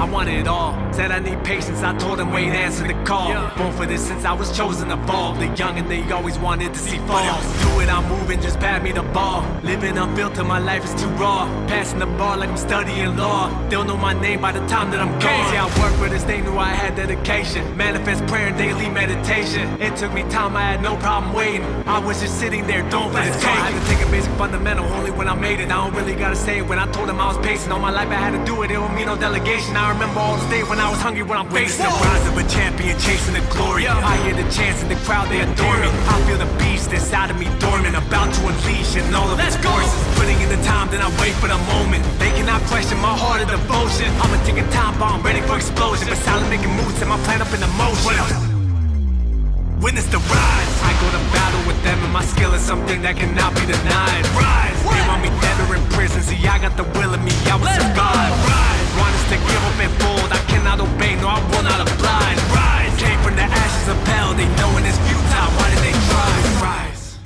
I wanted it all. Said I need patience, I told him wait, answer the call. Born for this since I was chosen to fall. The young and they always wanted to see falls. Do it, I'm moving, just pat me the ball. Living unfiltered, my life is too raw. Passing the bar like I'm studying law. They'll know my name by the time that I'm gone. See, I work for this, they knew I had dedication. Manifest prayer and daily meditation. It took me time, I had no problem waiting. I was just sitting there, don't let it take. I had to take a basic fundamental, only when I made it. I don't really gotta say it when I told him I was pacing. All my life I had to do it, it don't mean no delegation. I remember all the days when I was hungry, when I'm facing the rise of a champion, chasing the glory. I hear the chants in the crowd, they adore me. I feel the beast inside of me dormant, about to unleash in all of its forces. Putting in the time, then I wait for the moment. They cannot question my heart of devotion. I'm a ticking time bomb, ready for explosion. But silent making moves, set my plan up in the motion. Witness the rise. I go to battle with them, and my skill is something that cannot be denied. Rise. They want me dead or in prison. See, I got the will in me, I will survive. Rise. Want us to give up and fold. I cannot obey, no, I will not oblige. Rise. Came from the ashes of hell. They know when it's futile. Why did they try? Rise.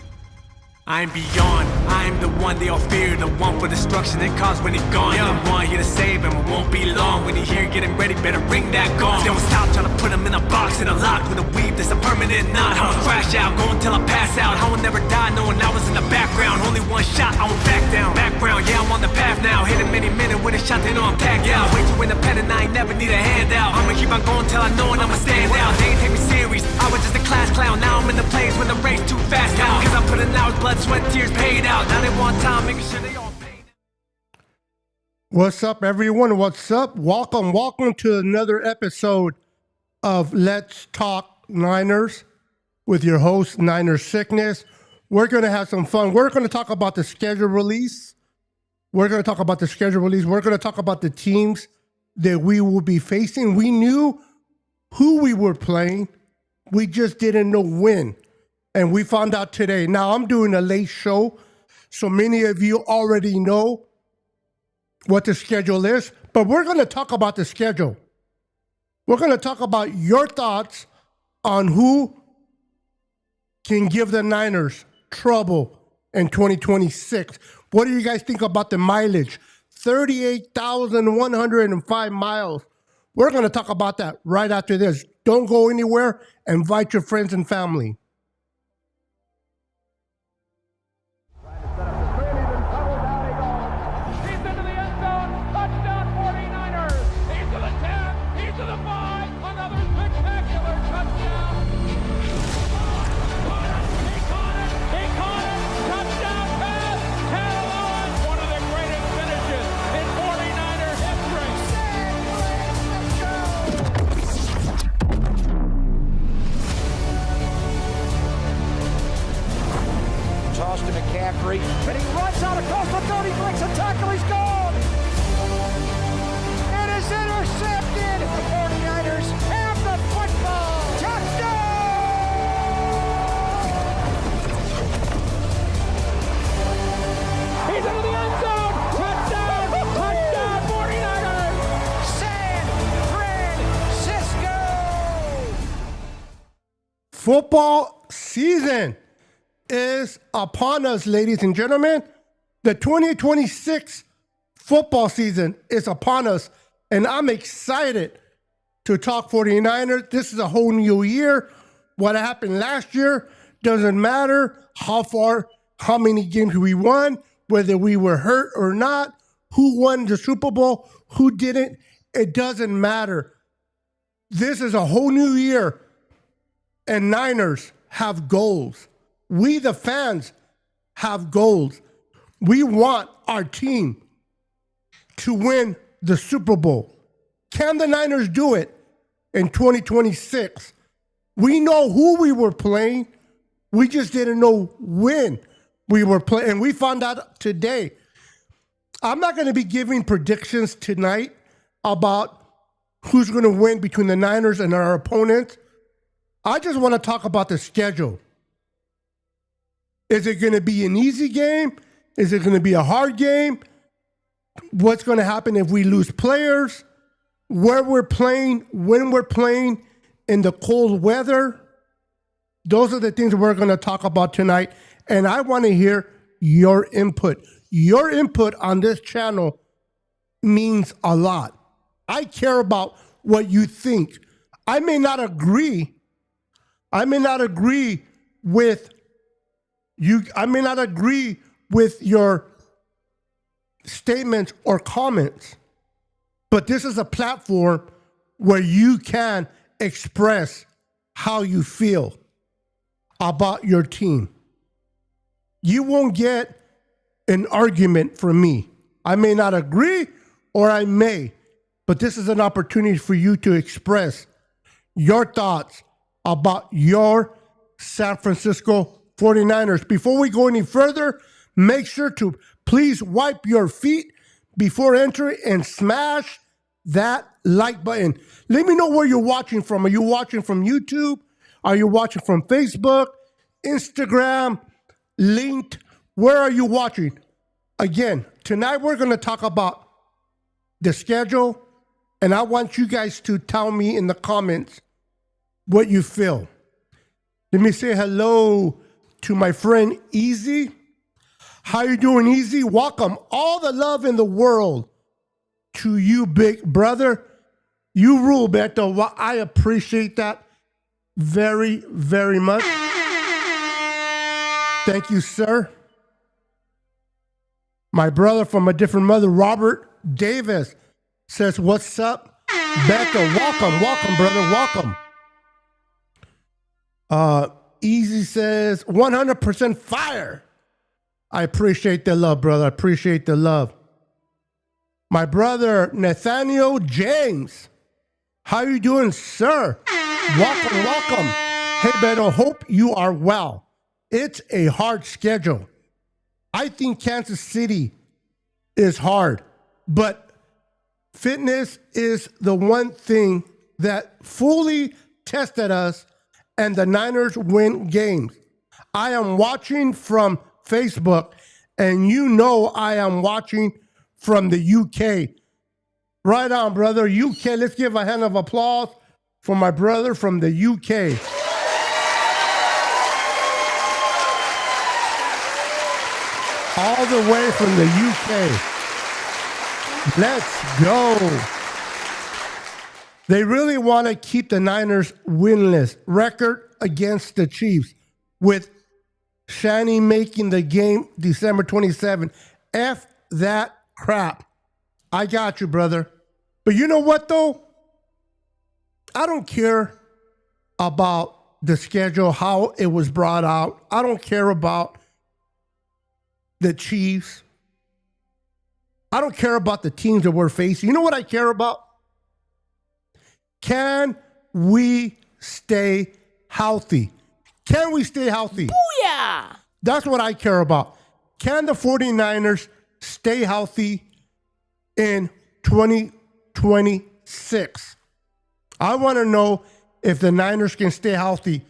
I am beyond, I am the one they all fear, the one for destruction they cause when he's gone. The one here to save him, it won't be long. When he here getting ready, better ring that gong. They won't stop trying to put him in a box and a lock with a weave that's a permanent knot. I'ma crash out, go until I pass out. I will never die knowing I was in the background. Only one shot, I won't back down. Background, yeah, I'm on the path now. Hit him any minute with a shot, they know I'm tagged out. Way too independent, I ain't never need a handout. I'ma keep on going till I know it, I'ma stand out. They ain't take me serious, I was just a class clown. Now I'm in the place when the race too fast now. Cause I put in hours, blood, sweat, tears paid out. Now they want time, making sure they all paid. What's up, everyone? What's up? Welcome to another episode of Let's Talk Niners with your host, Niners Sickness. We're going to have some fun. We're going to talk about the schedule release. We're going to talk about the teams that we will be facing. We knew who we were playing. We just didn't know when. And we found out today. Now, I'm doing a late show, so many of you already know what the schedule is. But we're going to talk about the schedule. We're going to talk about your thoughts on who can give the Niners trouble in 2026. What do you guys think about the mileage? 38,105 miles. We're going to talk about that right after this. Don't go anywhere. Invite your friends and family. McCaffrey, and he runs out across the 30, breaks a tackle, he's gone! It is intercepted! The 49ers have the football! Touchdown! He's into the end zone! Touchdown! Touchdown, 49ers! San Francisco! Football season is upon us, ladies and gentlemen. The 2026 football season is upon us, and I'm excited to talk 49ers. This is a whole new year. What happened last year doesn't matter. How many games we won, whether we were hurt or not, who won the Super Bowl, who didn't, it doesn't matter. This is a whole new year, and Niners have goals. We, the fans, have goals. We want our team to win the Super Bowl. Can the Niners do it in 2026? We know who we were playing. We just didn't know when we were playing. And we found out today. I'm not going to be giving predictions tonight about who's going to win between the Niners and our opponents. I just want to talk about the schedule. Is it going to be an easy game? Is it going to be a hard game? What's going to happen if we lose players? Where we're playing, when we're playing, in the cold weather? Those are the things we're going to talk about tonight. And I want to hear your input. Your input on this channel means a lot. I care about what you think. I may not agree. I may not agree with you. I may not agree with your statements or comments, but this is a platform where you can express how you feel about your team. You won't get an argument from me. I may not agree or I may, but this is an opportunity for you to express your thoughts about your San Francisco 49ers. Before we go any further, make sure to please wipe your feet before entering and smash that like button. Let me know where you're watching from. Are you watching from YouTube? Are you watching from Facebook, Instagram, linked? Where are you watching? Again, tonight we're going to talk about the schedule, and I want you guys to tell me in the comments what you feel. Let me say hello to my friend Easy. How you doing, Easy? Welcome. All the love in the world to you, big brother. You rule, Beto. Well, I appreciate that very, very much. Thank you, sir. My brother from a different mother, Robert Davis, says, what's up, Beto? Welcome, brother. Welcome. Easy says, 100% fire. I appreciate the love, brother. I appreciate the love. My brother, Nathaniel James. How you doing, sir? Welcome. Hey, Beto, hope you are well. It's a hard schedule. I think Kansas City is hard, but fitness is the one thing that fully tested us, and the Niners win games. I am watching from Facebook, and you know I am watching from the UK. Right on, brother. UK, let's give a hand of applause for my brother from the UK. All the way from the UK. Let's go. They really want to keep the Niners winless record against the Chiefs, with Shani making the game December 27. F that crap. I got you, brother. But you know what, though? I don't care about the schedule, how it was brought out. I don't care about the Chiefs. I don't care about the teams that we're facing. You know what I care about? Can we stay healthy? Can we stay healthy? Booyah! That's what I care about. Can the 49ers stay healthy in 2026? I want to know if the Niners can stay healthy.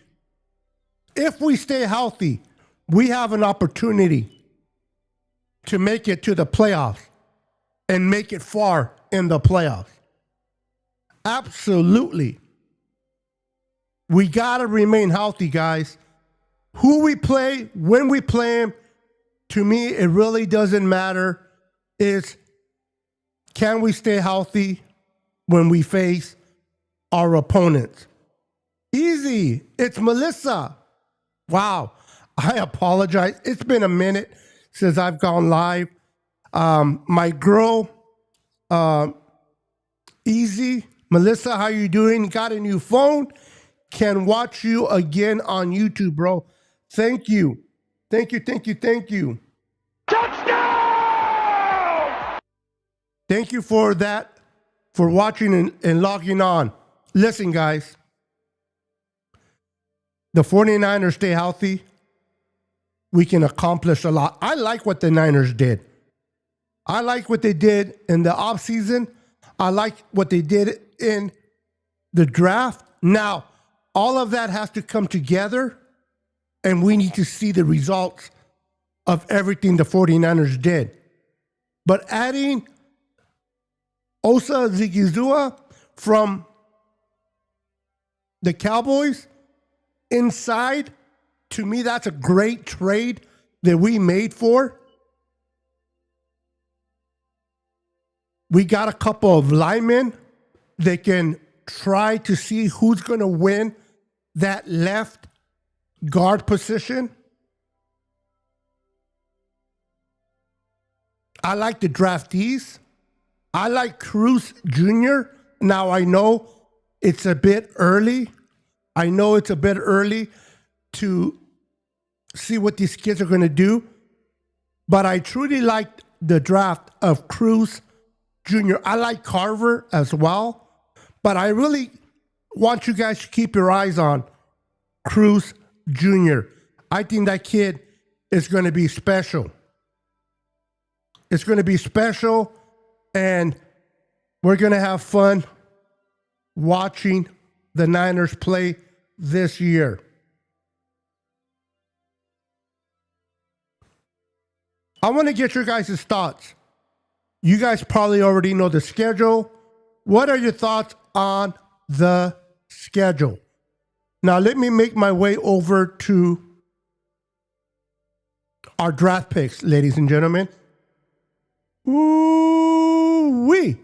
If we stay healthy, we have an opportunity to make it to the playoffs and make it far in the playoffs. Absolutely. We got to remain healthy, guys. Who we play, when we play them, to me, it really doesn't matter. It's, can we stay healthy when we face our opponents? Easy. It's Melissa. Wow. I apologize. It's been a minute since I've gone live. My girl, Easy. Melissa, how you doing? Got a new phone. Can watch you again on YouTube, bro. Thank you. Thank you. Touchdown! Thank you for that, for watching and logging on. Listen, guys. The 49ers stay healthy. We can accomplish a lot. I like what the Niners did. I like what they did in the offseason. I like what they did in the draft. Now, all of that has to come together, and we need to see the results of everything the 49ers did. But adding Osa Zigizua from the Cowboys inside, to me, that's a great trade that we made for. We got a couple of linemen they can try to see who's going to win that left guard position. I like the draftees. I like Cruz Jr. Now, I know it's a bit early. I know it's a bit early to see what these kids are going to do. But I truly like the draft of Cruz Jr. I like Carver as well. But I really want you guys to keep your eyes on Cruz Jr. I think that kid is going to be special. It's going to be special, and we're going to have fun watching the Niners play this year. I want to get your guys' thoughts. You guys probably already know the schedule. What are your thoughts on the schedule? Now, let me make my way over to our draft picks, ladies and gentlemen. Ooh-wee.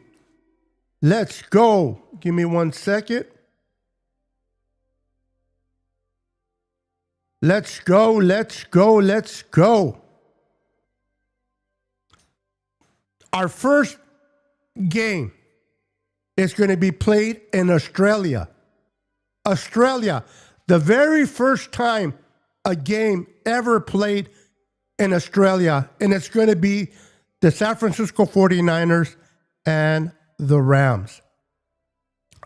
Let's go. Give me 1 second. Let's go, let's go, let's go. Our first game is going to be played in Australia. Australia, the very first time a game ever played in Australia, and it's going to be the San Francisco 49ers and the Rams.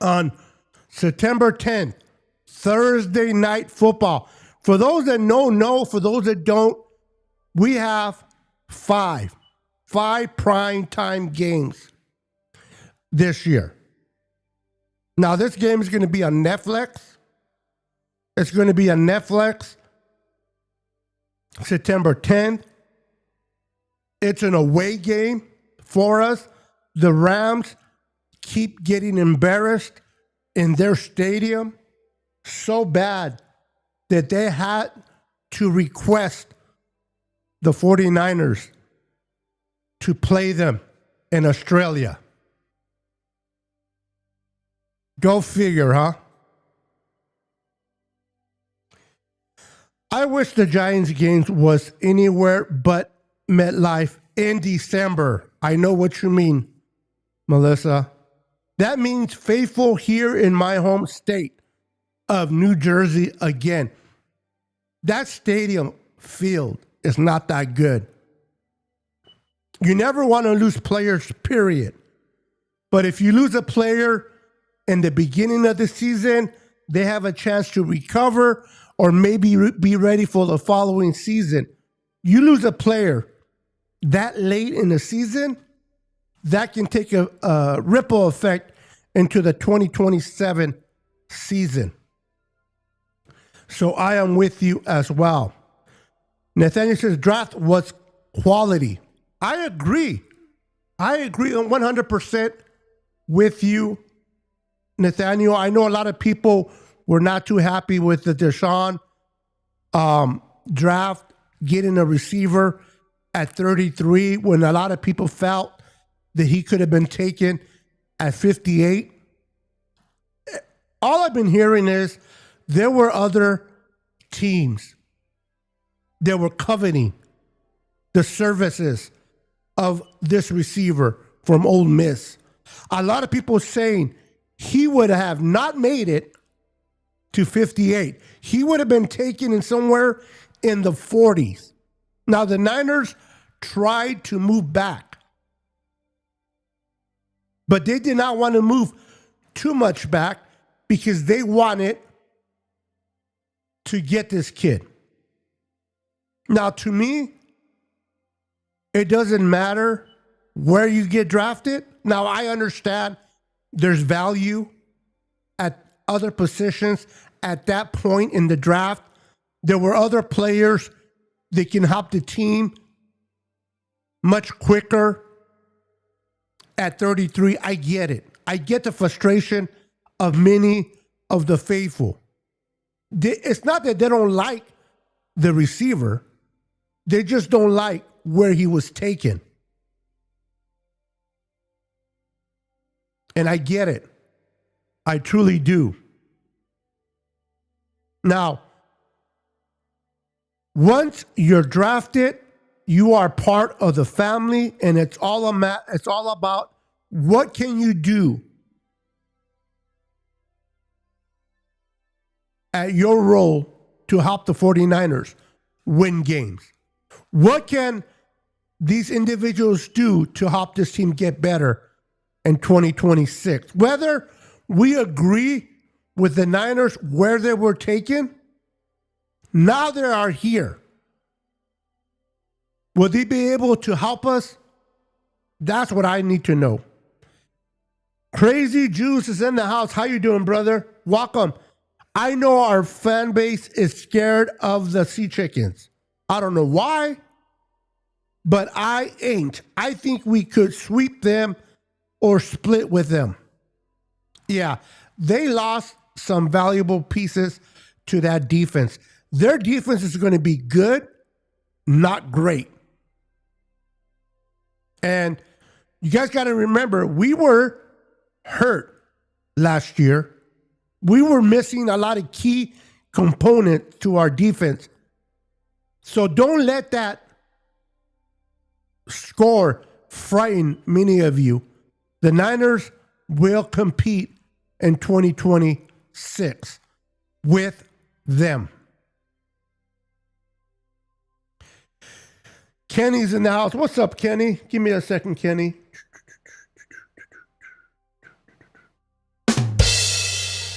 On September 10th, Thursday Night Football. For those that know, for those that don't, we have five prime time games this year. Now, this game is going to be on Netflix. It's going to be on Netflix September 10th. It's an away game for us. The Rams keep getting embarrassed in their stadium so bad that they had to request the 49ers to play them in Australia. Go figure, huh? I wish the Giants games was anywhere but MetLife in December. I know what you mean, Melissa. That means faithful here in my home state of New Jersey again. That stadium field is not that good. You never want to lose players, period. But if you lose a player in the beginning of the season, they have a chance to recover or maybe be ready for the following season. You lose a player that late in the season, that can take a ripple effect into the 2027 season. So I am with you as well. Nathaniel says draft was quality. I agree. I agree 100% with you, Nathaniel. I know a lot of people were not too happy with the Deshaun draft, getting a receiver at 33 when a lot of people felt that he could have been taken at 58. All I've been hearing is there were other teams that were coveting the services of this receiver from Ole Miss. A lot of people saying he would have not made it to 58. He would have been taken in somewhere in the 40s. Now, the Niners tried to move back, but they did not want to move too much back because they wanted to get this kid. Now, to me, it doesn't matter where you get drafted. Now, I understand there's value at other positions at that point in the draft. There were other players that can help the team much quicker at 33. I get it. I get the frustration of many of the faithful. It's not that they don't like the receiver. They just don't like where he was taken. And I get it. I truly do. Now, once you're drafted, you are part of the family, and it's all about what can you do at your role to help the 49ers win games. What can these individuals do to help this team get better in 2026? Whether we agree with the Niners where they were taken, now they are here. Will they be able to help us? That's what I need to know. Crazy Juice is in the house. How you doing, brother? Welcome. I know our fan base is scared of the Sea Chickens. I don't know why, but I ain't. I think we could sweep them or split with them. Yeah, they lost some valuable pieces to that defense. Their defense is going to be good, not great. And you guys got to remember, we were hurt last year. We were missing a lot of key components to our defense. So don't let that score frighten many of you. The Niners will compete in 2026 with them. Kenny's in the house. What's up, Kenny? Give me a second, Kenny.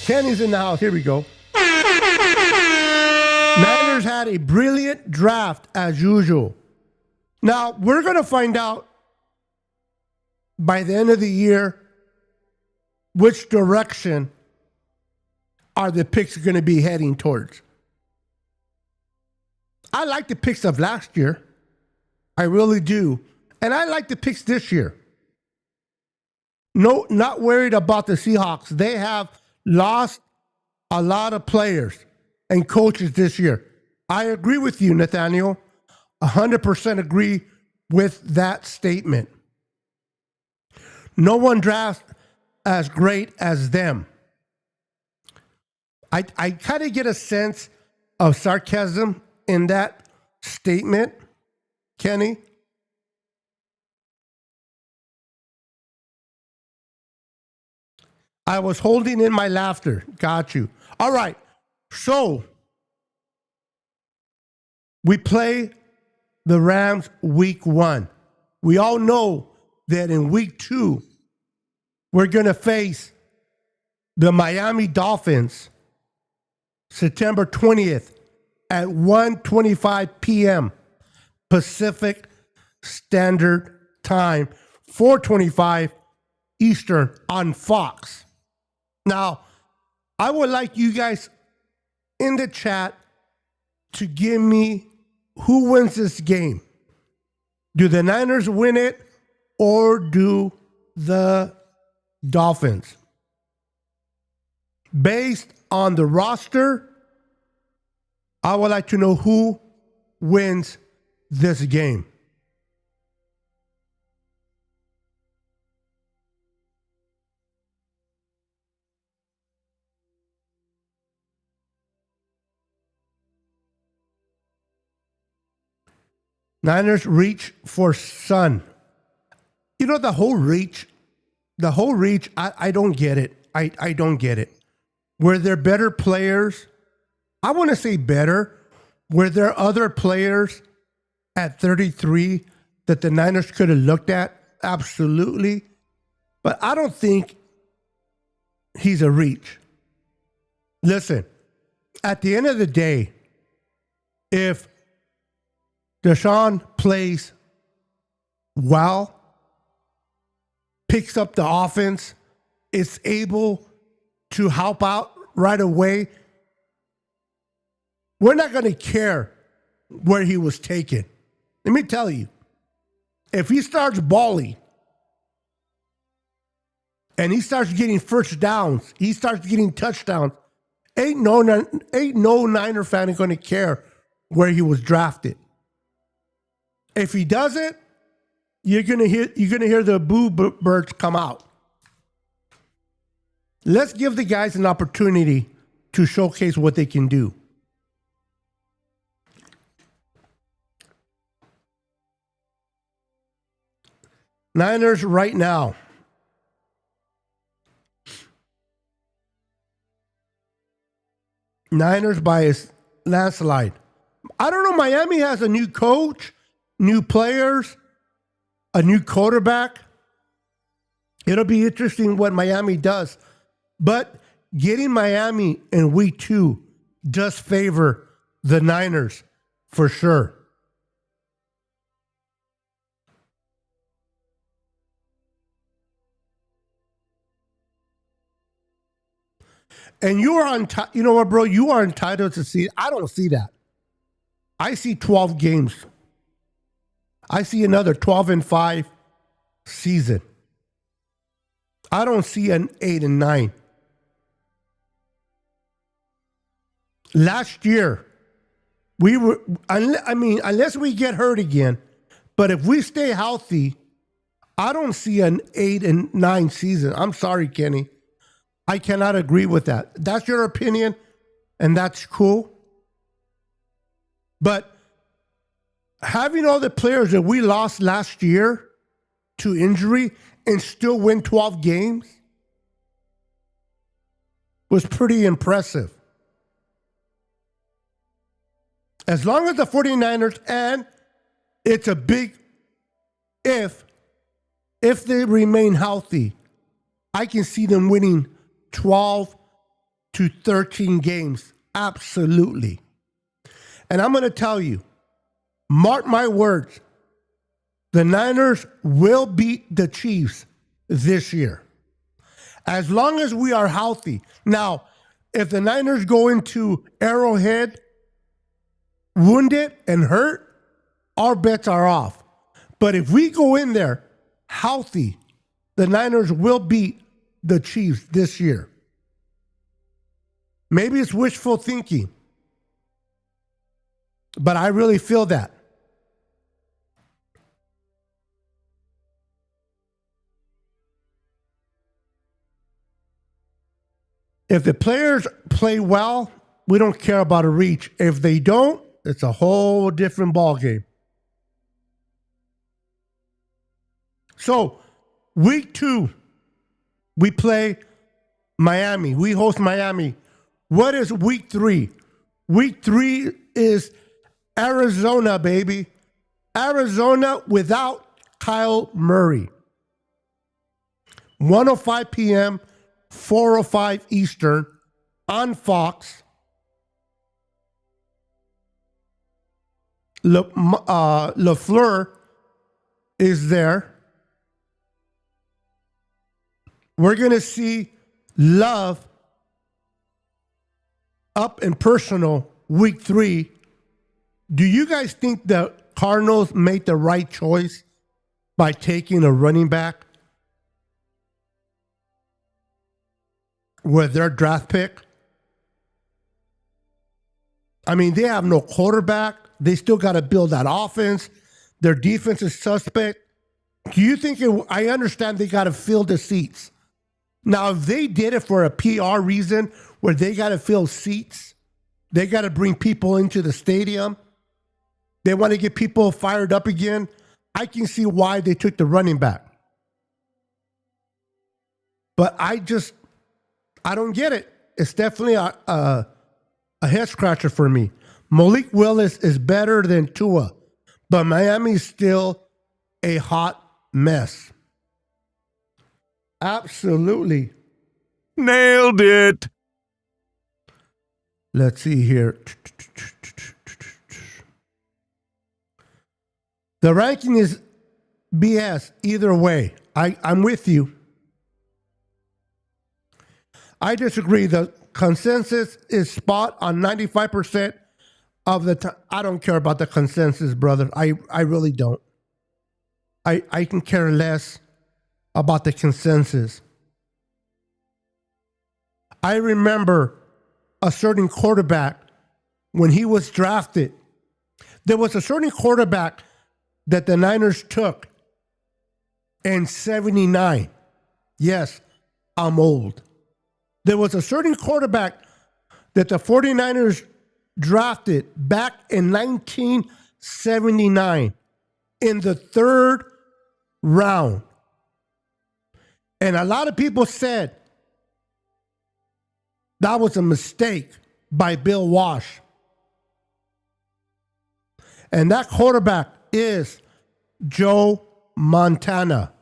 Kenny's in the house. Here we go. Niners had a brilliant draft as usual. Now, we're going to find out by the end of the year which direction are the picks going to be heading towards. I like the picks of last year. I really do. And I like the picks this year. No, not worried about the Seahawks. They have lost a lot of players and coaches this year. I agree with you, Nathaniel. 100% agree with that statement. No one drafts as great as them. I kind of get a sense of sarcasm in that statement, Kenny. I was holding in my laughter. Got you. All right. So we play the Rams week 1. We all know that in week 2, we're going to face the Miami Dolphins September 20th at 1:25 p.m. Pacific Standard Time, 4:25 Eastern on Fox. Now, I would like you guys in the chat to give me who wins this game. Do the Niners win it or do the Dolphins? Based on the roster, I would like to know who wins this game. Niners reach for Sun. You know, the whole reach, I don't get it. I don't get it. Were there better players? I want to say better. Were there other players at 33 that the Niners could have looked at? Absolutely. But I don't think he's a reach. Listen, at the end of the day, if Deshaun plays well, picks up the offense, is able to help out right away, we're not going to care where he was taken. Let me tell you, if he starts balling and he starts getting first downs, he starts getting touchdowns, ain't no Niner fan going to care where he was drafted. If he doesn't, you're gonna hear the boo birds come out. Let's give the guys an opportunity to showcase what they can do. Niners right now. Niners by a landslide. I don't know. Miami has a new coach, new players, a new quarterback. It'll be interesting what Miami does. But getting Miami in week 2 does favor the Niners for sure. And you are you know what, bro? You are entitled to see. I don't see that. I see 12 games. I see another 12-5 season. I don't see an 8-9. Last year, we were. I mean, unless we get hurt again, but if we stay healthy, I don't see an 8-9 season. I'm sorry, Kenny. I cannot agree with that. That's your opinion, and that's cool. But having all the players that we lost last year to injury and still win 12 games was pretty impressive. As long as the 49ers, and it's a big if they remain healthy, I can see them winning 12 to 13 games. Absolutely. And I'm going to tell you, mark my words, the Niners will beat the Chiefs this year. As long as we are healthy. Now, if the Niners go into Arrowhead wounded and hurt, our bets are off. But if we go in there healthy, the Niners will beat the Chiefs this year. Maybe it's wishful thinking, but I really feel that. If the players play well, we don't care about a reach. If they don't, it's a whole different ballgame. So, week 2, we play Miami. We host Miami. What is week 3? Week 3 is Arizona, baby. Arizona without Kyle Murray. 1:05 p.m., 4:05 Eastern on Fox. LaFleur is there. We're going to see Love up and personal week 3. Do you guys think the Cardinals made the right choice by taking a running back with their draft pick? I mean, they have no quarterback. They still got to build that offense. Their defense is suspect. Do you think I understand they got to fill the seats. Now, if they did it for a PR reason where they got to fill seats, they got to bring people into the stadium, they want to get people fired up again, I can see why they took the running back. But I don't get it. It's definitely a head scratcher for me. Malik Willis is better than Tua, but Miami's still a hot mess. Absolutely. Nailed it. Let's see here. The ranking is BS either way. I'm with you. I disagree. The consensus is spot on 95% of the time. I don't care about the consensus, brother. I really don't. I can care less about the consensus. I remember a certain quarterback when he was drafted. There was a certain quarterback that the Niners took in 79. Yes, I'm old. There was a certain quarterback that the 49ers drafted back in 1979 in the 3rd round. And a lot of people said that was a mistake by Bill Walsh. And that quarterback is Joe Montana.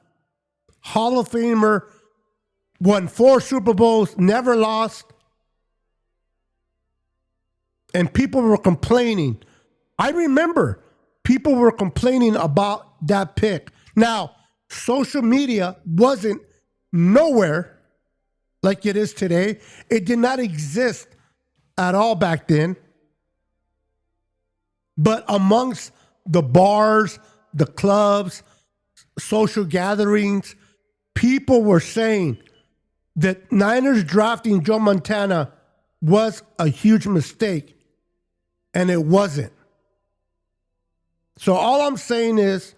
Hall of Famer, won 4 Super Bowls, never lost. And people were complaining. I remember people were complaining about that pick. Now, social media wasn't nowhere like it is today. It did not exist at all back then. But amongst the bars, the clubs, social gatherings, people were saying that Niners drafting Joe Montana was a huge mistake, and it wasn't. So all I'm saying is,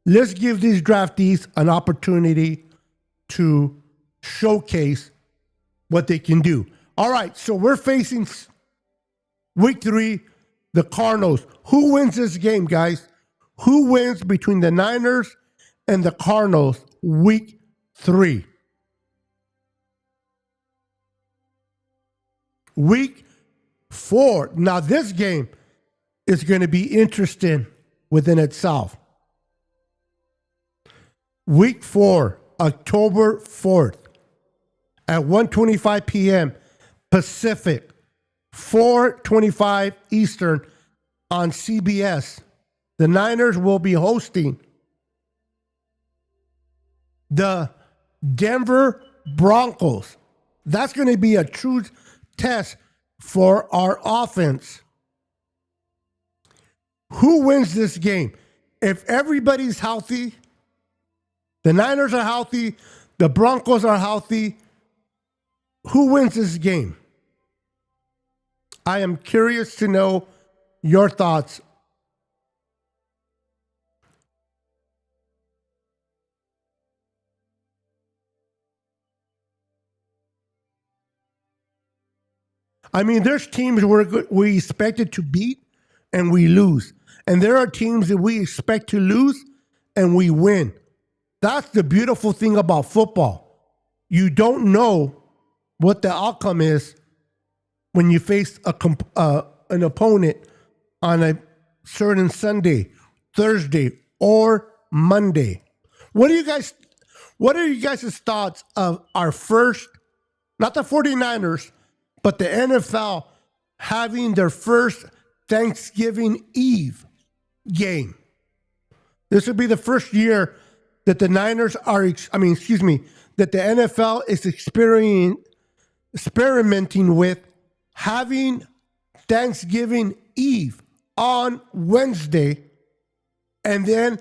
let's give these draftees an opportunity to showcase what they can do. All right, so we're facing week 3, the Cardinals. Who wins this game, guys? Who wins between the Niners and the Cardinals week 3? Week 4. Now, this game is going to be interesting within itself. Week 4, October 4th, at 1:25 p.m. Pacific, 4:25 Eastern on CBS. The Niners will be hosting the Denver Broncos. That's going to be a true test for our offense. Who wins this game? If everybody's healthy, the Niners are healthy, the Broncos are healthy, who wins this game? I am curious to know your thoughts. I mean, there's teams we expected to beat and we lose. And there are teams that we expect to lose and we win. That's the beautiful thing about football. You don't know what the outcome is when you face an opponent on a certain Sunday, Thursday, or Monday. What are you guys' thoughts of our first, not the 49ers, but the NFL having their first Thanksgiving Eve game? This would be the first year that the Niners are, that the NFL is experimenting with having Thanksgiving Eve on Wednesday and then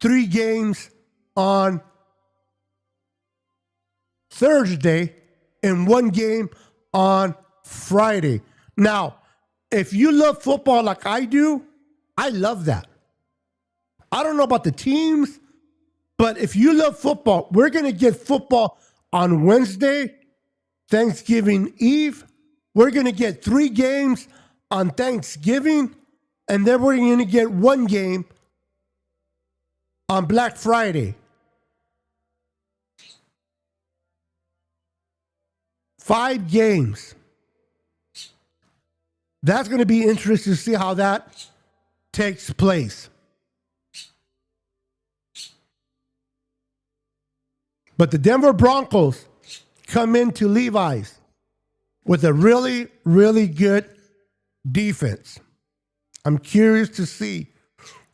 3 games on Thursday and 1 game on Friday. Now, if you love football like I do, I love that. I don't know about the teams, but if you love football, we're going to get football on Wednesday, Thanksgiving Eve. We're going to get 3 games on Thanksgiving, and then we're going to get 1 game on Black Friday. 5 games. That's going to be interesting to see how that takes place. But the Denver Broncos come into Levi's with a really, really good defense. I'm curious to see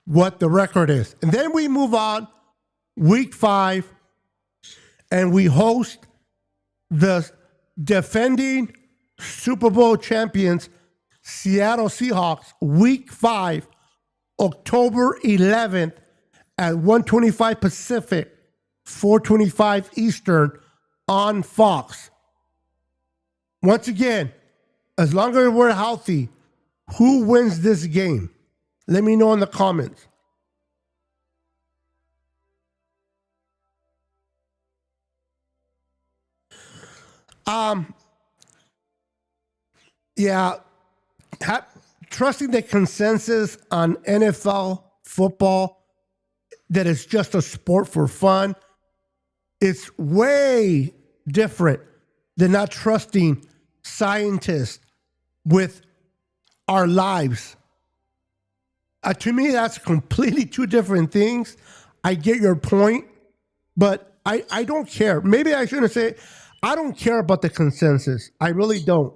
what the record is. And then we move on, week 5, and we host the defending Super Bowl champions, Seattle Seahawks, week 5, October 11th at 1:25 Pacific, 4:25 Eastern on Fox. Once again, as long as we're healthy, who wins this game? Let me know in the comments. Yeah, trusting the consensus on NFL football that it's just a sport for fun, it's way different than not trusting scientists with our lives. To me, that's completely two different things. I get your point, but I don't care. Maybe I shouldn't say I don't care about the consensus. I really don't.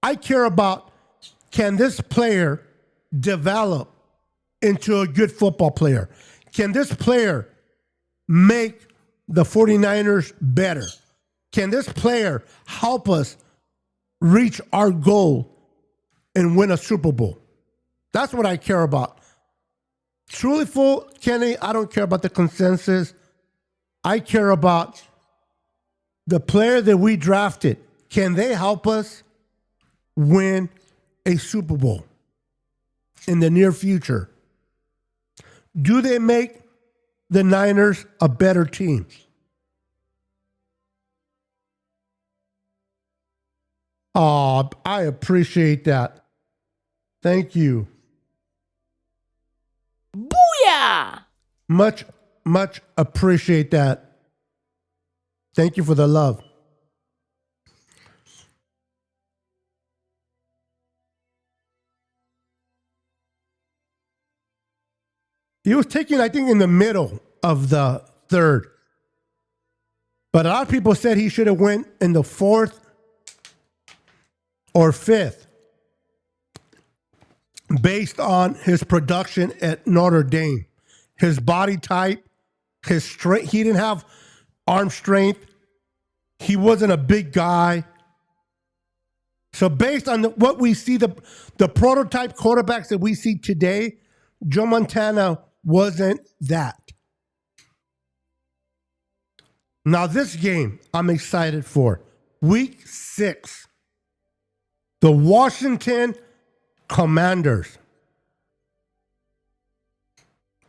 I care about, can this player develop into a good football player? Can this player make the 49ers better? Can this player help us reach our goal and win a Super Bowl? That's what I care about. Truthful, Kenny, I don't care about the consensus. I care about the player that we drafted. Can they help us win a Super Bowl in the near future? Do they make the Niners a better team? Oh, I appreciate that. Thank you. Booyah! Much appreciate that. Thank you for the love. He was taken, I think, in the middle of the third. But a lot of people said he should have went in the fourth or fifth based on his production at Notre Dame. His body type, his strength. He didn't have arm strength. He wasn't a big guy. So based on what we see, the prototype quarterbacks that we see today, Joe Montana wasn't that. Now this game I'm excited for. Week 6. The Washington Commanders.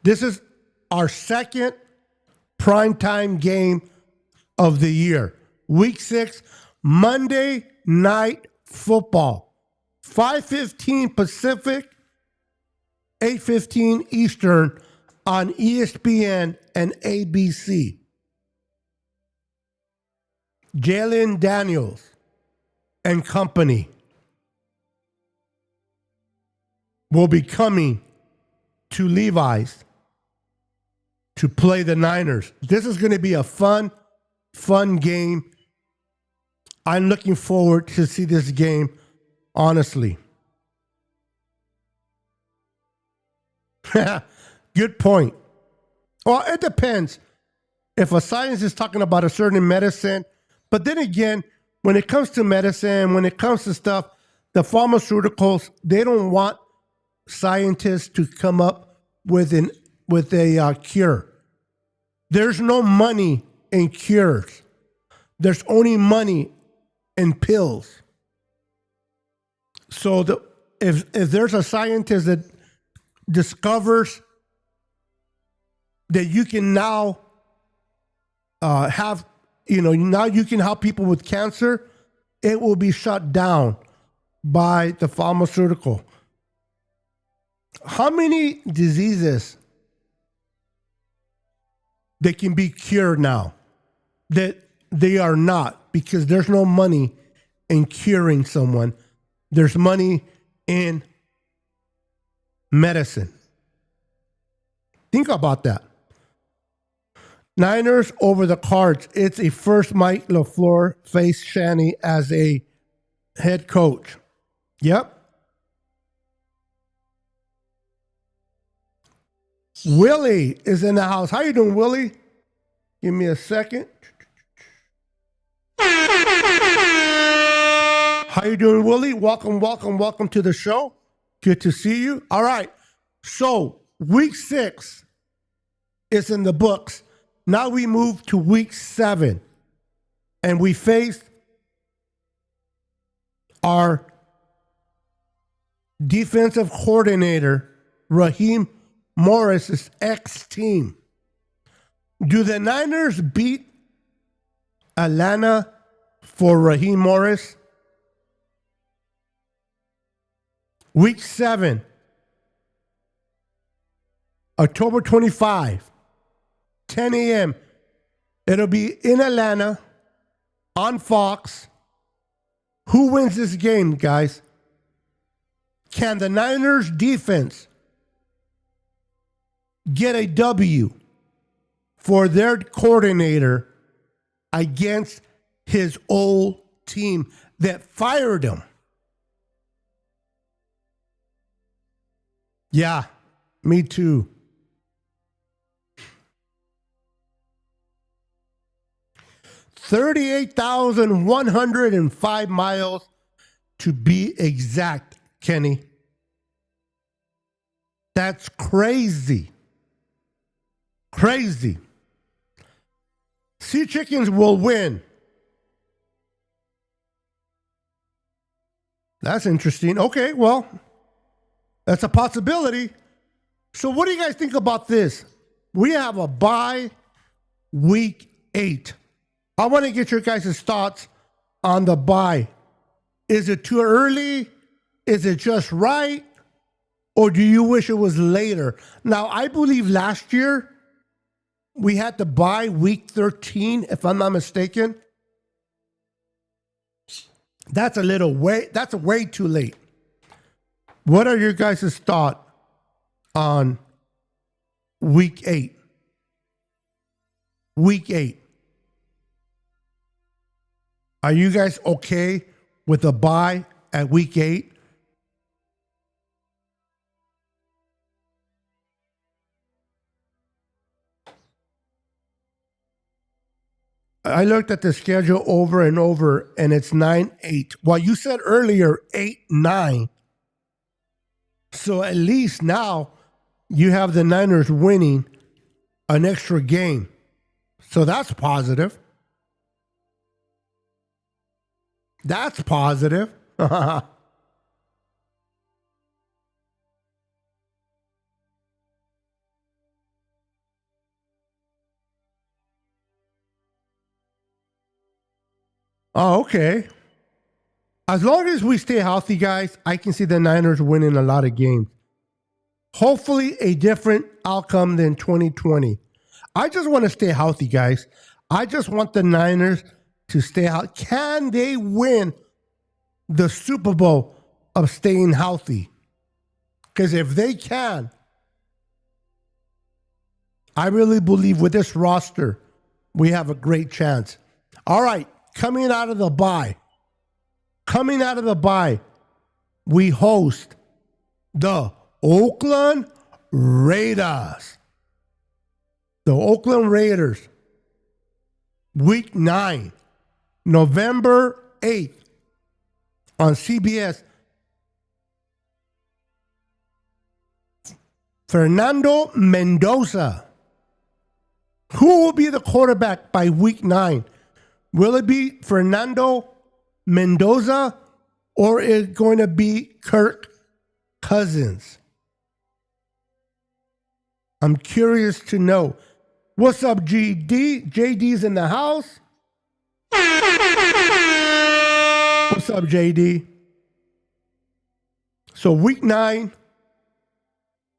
This is our second primetime game of the year. Week 6, Monday Night Football. 5:15 Pacific, 8:15 Eastern on ESPN and ABC. Jalen Daniels and company will be coming to Levi's to play the Niners. This is going to be a fun game. I'm looking forward to see this game, honestly. Good point. Well, it depends if a science is talking about a certain medicine. But then again, when it comes to medicine, when it comes to stuff, the pharmaceuticals, they don't want scientists to come up with a cure. There's no money in cures. There's only money in pills. So if there's a scientist that discovers that you can now now you can help people with cancer, it will be shut down by the pharmaceutical. How many diseases that can be cured now that they are not, because there's no money in curing someone? There's money in medicine. Think about that. Niners over the Cards. It's a first Mike LaFleur face Shanny as a head coach. Yep. Willie is in the house. How you doing, Willie? Give me a second. How you doing, Willie? Welcome to the show. Good to see you. All right. So, week 6 is in the books. Now we move to week 7. And we face our defensive coordinator, Raheem Morris's ex-team. Do the Niners beat Atlanta for Raheem Morris. Week 7, October 25, 10 a.m. It'll be in Atlanta on Fox. Who wins this game, guys? Can the Niners defense get a W for their coordinator against his old team that fired him? Yeah, me too. $38,105 miles to be exact, Kenny. That's crazy. Crazy. Sea Chickens will win. That's interesting. Okay, well, that's a possibility. So what do you guys think about this? We have a bye week 8. I want to get your guys' thoughts on the bye. Is it too early? Is it just right? Or do you wish it was later? Now, I believe last year we had to bye week 13, if I'm not mistaken. That's way too late. What are your guys' thoughts on week 8? Week 8. Are you guys okay with a bye at week 8? I looked at the schedule over and over, and it's 9-8. Well, you said earlier 8-9. So at least now you have the Niners winning an extra game. So that's positive. That's positive. Oh, okay. As long as we stay healthy, guys, I can see the Niners winning a lot of games. Hopefully a different outcome than 2020. I just want to stay healthy, guys. I just want the Niners to stay out. Can they win the Super Bowl of staying healthy? Because if they can, I really believe with this roster, we have a great chance. All right, coming out of the bye, we host the Oakland Raiders. The Oakland Raiders, week 9. November 8th on CBS. Fernando Mendoza. Who will be the quarterback by week 9? Will it be Fernando Mendoza or is it going to be Kirk Cousins? I'm curious to know. What's up, GD? JD's in the house. What's up, JD? So week 9,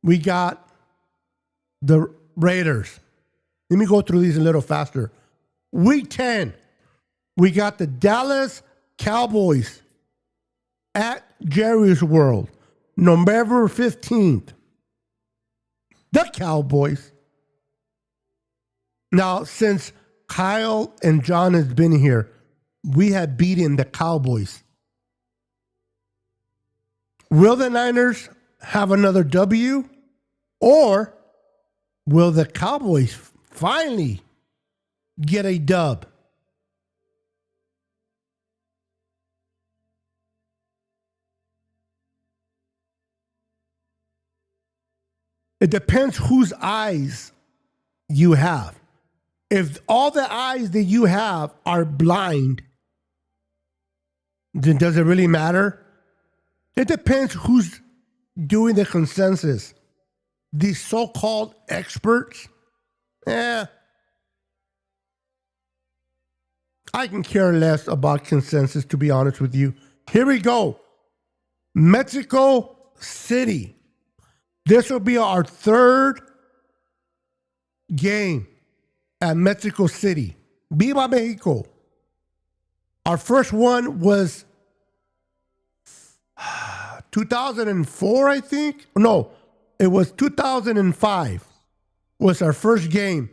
we got the Raiders. Let me go through these a little faster. Week 10, we got the Dallas Cowboys at Jerry's World, November 15th. The Cowboys. Now, since Kyle and John has been here, we have beaten the Cowboys. Will the Niners have another W? Or will the Cowboys finally get a dub? It depends whose eyes you have. If all the eyes that you have are blind, then does it really matter? It depends who's doing the consensus. These so-called experts, I can care less about consensus, to be honest with you. Here we go. Mexico City. This will be our third game at Mexico City. Viva Mexico. Our first one was 2004, I think. No, it was 2005 was our first game.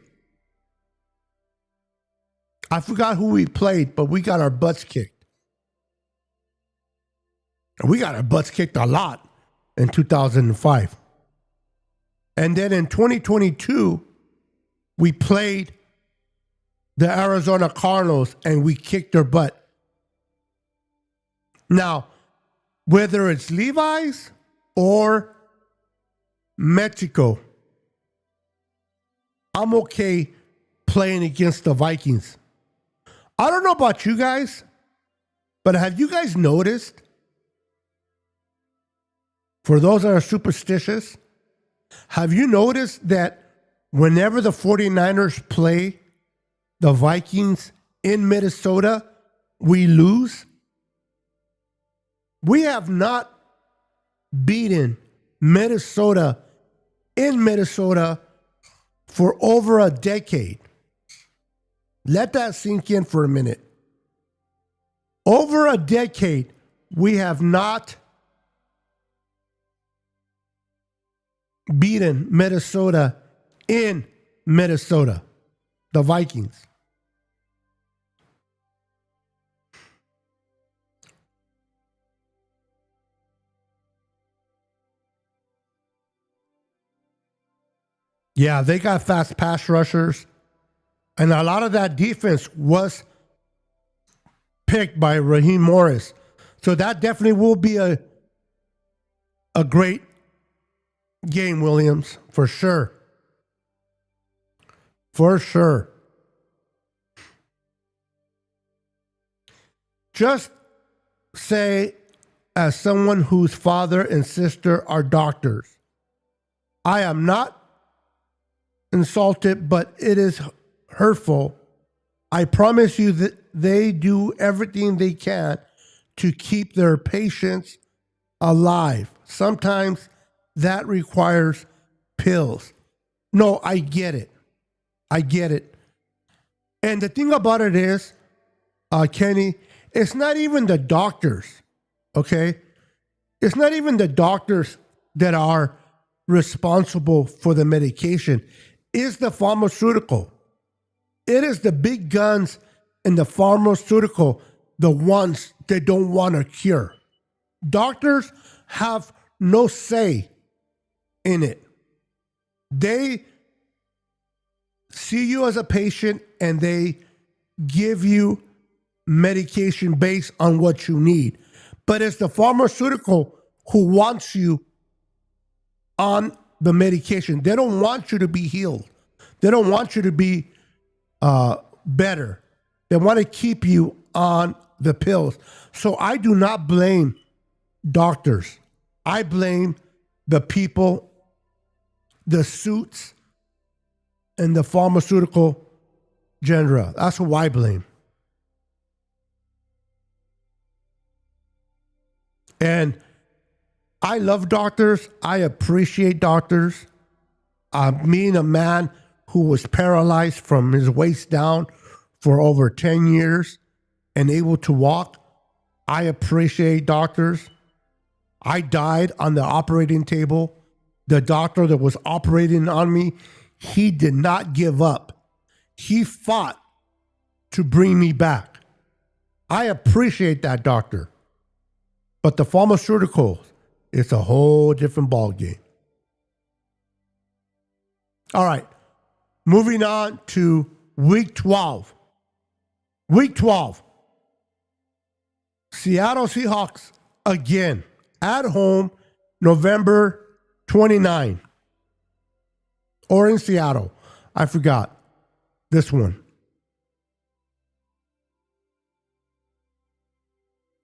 I forgot who we played, but we got our butts kicked. And we got our butts kicked a lot in 2005. And then in 2022, we played the Arizona Cardinals and we kicked their butt. Now, whether it's Levi's or Mexico, I'm okay playing against the Vikings. I don't know about you guys, but have you guys noticed, for those that are superstitious, have you noticed that whenever the 49ers play the Vikings in Minnesota, we lose? We have not beaten Minnesota in Minnesota for over a decade. Let that sink in for a minute. Over a decade, we have not beaten Minnesota in Minnesota, the Vikings. Yeah, they got fast pass rushers. And a lot of that defense was picked by Raheem Morris. So that definitely will be a great game, Williams, for sure. For sure. Just say, as someone whose father and sister are doctors, I am not insulted, but it is hurtful. I promise you that they do everything they can to keep their patients alive. Sometimes that requires pills. No, I get it. I get it. And the thing about it is, Kenny, it's not even the doctors, okay? It's not even the doctors that are responsible for the medication. It's the pharmaceutical. It is the big guns in the pharmaceutical, the ones that don't want to cure. Doctors have no say in it. They see you as a patient and they give you medication based on what you need. But it's the pharmaceutical who wants you on the medication. They don't want you to be healed. They don't want you to be better. They want to keep you on the pills. So I do not blame doctors. I blame the people, the suits, and the pharmaceutical genre. That's who I blame. And I love doctors. I appreciate doctors. Being a man who was paralyzed from his waist down for over 10 years and able to walk, I appreciate doctors. I died on the operating table. The doctor that was operating on me, he did not give up. He fought to bring me back. I appreciate that doctor. But the pharmaceuticals, it's a whole different ballgame. All right, moving on to week 12. Week 12. Seattle Seahawks again at home, November 29. Or in Seattle. I forgot this one.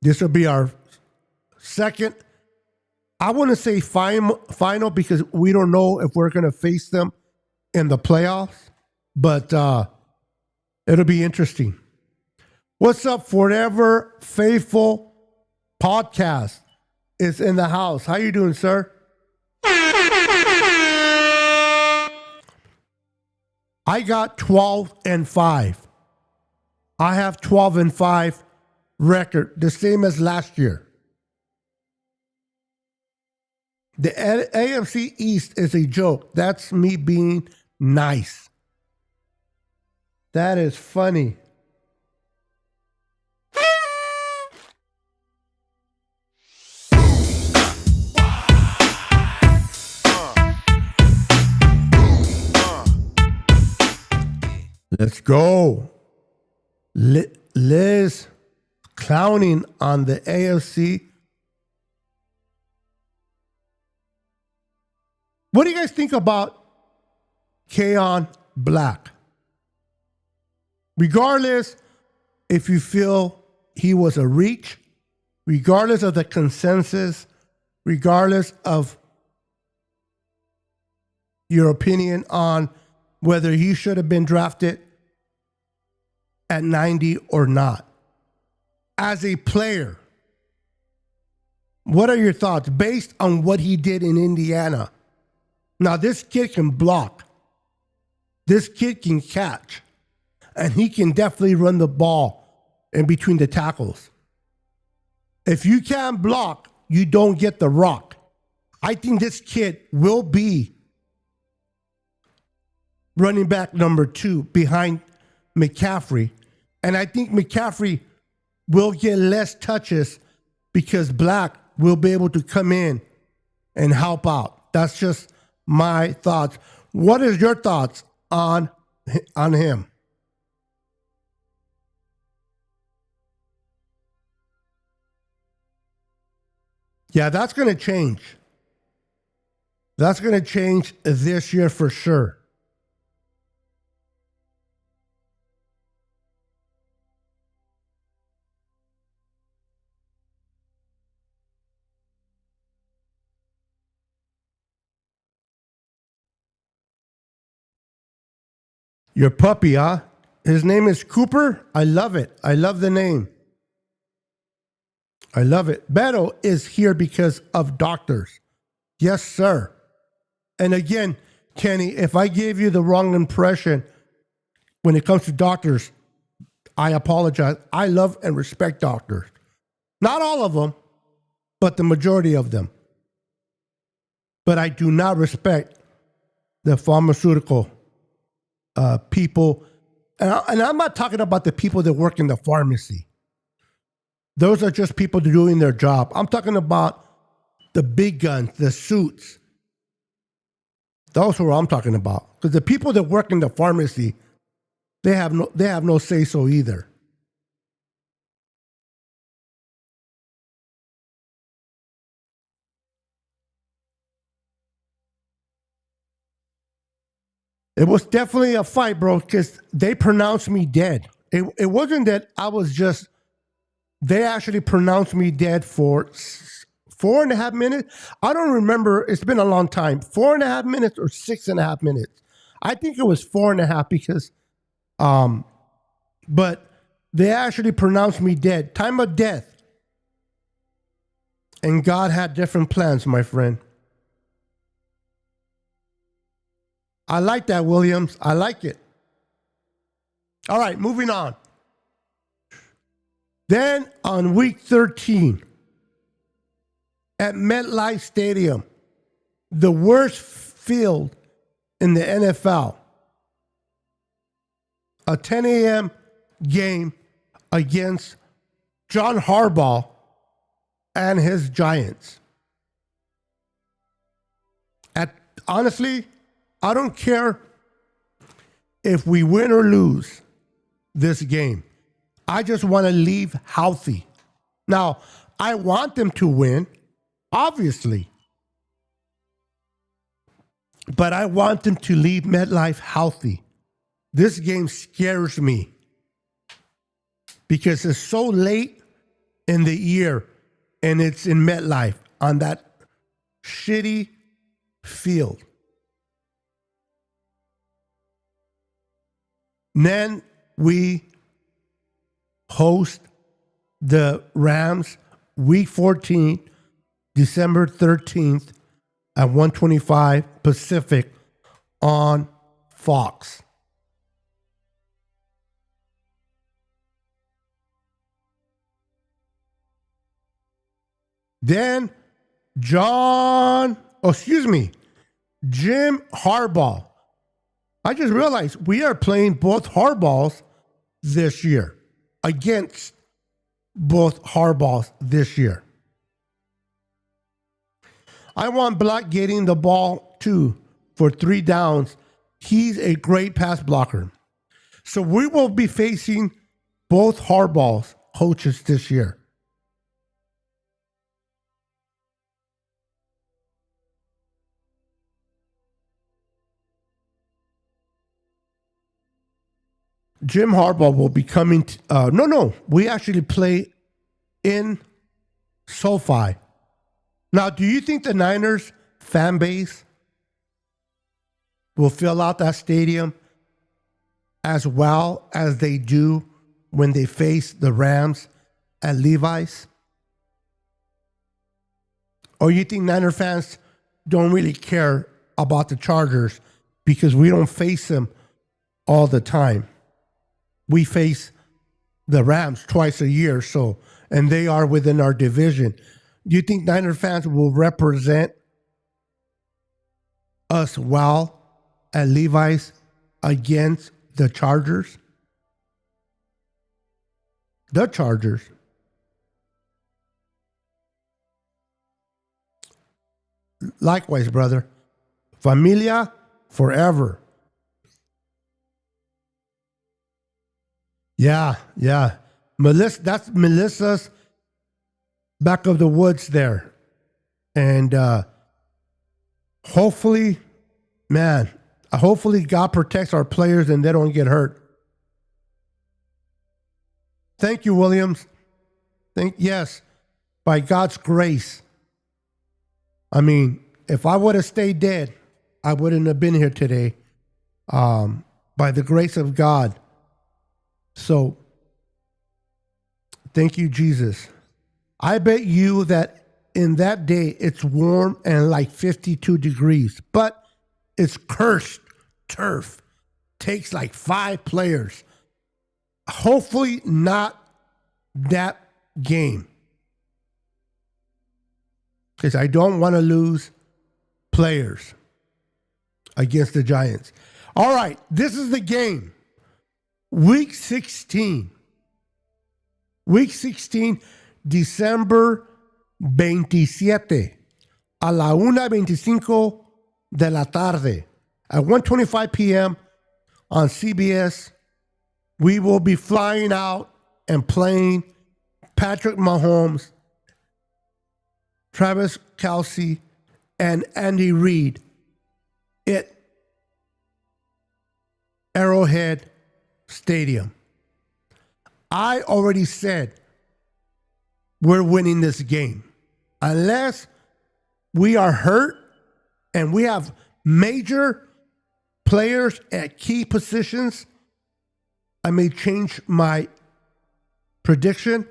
This will be our second, I want to say final because we don't know if we're going to face them in the playoffs, but it'll be interesting. What's up, Forever Faithful Podcast is in the house. How you doing, sir? I got 12-5. I have 12-5 record, the same as last year. The AFC East is a joke. That's me being nice. That is funny. Let's go. Liz clowning on the AFC. What do you guys think about Keon Black? Regardless if you feel he was a reach, regardless of the consensus, regardless of your opinion on whether he should have been drafted at 90 or not. As a player, what are your thoughts based on what he did in Indiana? Now, this kid can block. This kid can catch. And he can definitely run the ball in between the tackles. If you can't block, you don't get the rock. I think this kid will be running back number 2 behind McCaffrey. And I think McCaffrey will get less touches because Black will be able to come in and help out. That's just my thoughts. What is your thoughts on him? Yeah, that's going to change. That's going to change this year for sure. Your puppy, huh? His name is Cooper. I love it. I love the name. I love it. Beto is here because of doctors. Yes, sir. And again, Kenny, if I gave you the wrong impression when it comes to doctors, I apologize. I love and respect doctors. Not all of them, but the majority of them. But I do not respect the pharmaceutical people. And I'm not talking about the people that work in the pharmacy. Those are just people doing their job. I'm talking about the big guns, the suits. Those are what I'm talking about. Because the people that work in the pharmacy, they have no say-so either. It was definitely a fight, bro, because they pronounced me dead. It wasn't that I was just... They actually pronounced me dead for 4.5 minutes. I don't remember. It's been a long time. 4.5 minutes or 6.5 minutes. I think it was 4.5 because, but they actually pronounced me dead. Time of death. And God had different plans, my friend. I like that, Williams. I like it. All right, moving on. Then on week 13 at MetLife Stadium, the worst field in the NFL, a 10 a.m. game against John Harbaugh and his Giants. Honestly, I don't care if we win or lose this game. I just want to leave healthy. Now, I want them to win, obviously. But I want them to leave MetLife healthy. This game scares me because it's so late in the year and it's in MetLife on that shitty field. Then we host the Rams Week 14, December 13th at 1:25 Pacific on Fox. Then Jim Harbaugh. I just realized we are playing both Harbaughs this year, against both Harbaughs this year. I want Black getting the ball too for 3 downs. He's a great pass blocker. So we will be facing both Harbaugh's coaches this year. Jim Harbaugh will be coming. We actually play in SoFi. Now, do you think the Niners fan base will fill out that stadium as well as they do when they face the Rams at Levi's? Or you think Niner fans don't really care about the Chargers because we don't face them all the time? We face the Rams twice a year, and they are within our division. Do you think Niner fans will represent us well at Levi's against the Chargers? The Chargers. Likewise, brother. Familia forever. Yeah. Melissa, that's Melissa's back of the woods there. And hopefully God protects our players and they don't get hurt. Thank you, Williams. Yes, by God's grace. I mean, if I would have stayed dead, I wouldn't have been here today. By the grace of God. So, thank you, Jesus. I bet you that in that day it's warm and like 52 degrees, but it's cursed turf. Takes like 5 players. Hopefully not that game. Because I don't want to lose players against the Giants. All right, this is the game. Week 16. Week 16, December 27, a la 1:25 de la tarde. At 1:25 p.m. on CBS, we will be flying out and playing Patrick Mahomes, Travis Kelce, and Andy Reid at Arrowhead Stadium. I already said we're winning this game. Unless we are hurt and we have major players at key positions, I may change my prediction.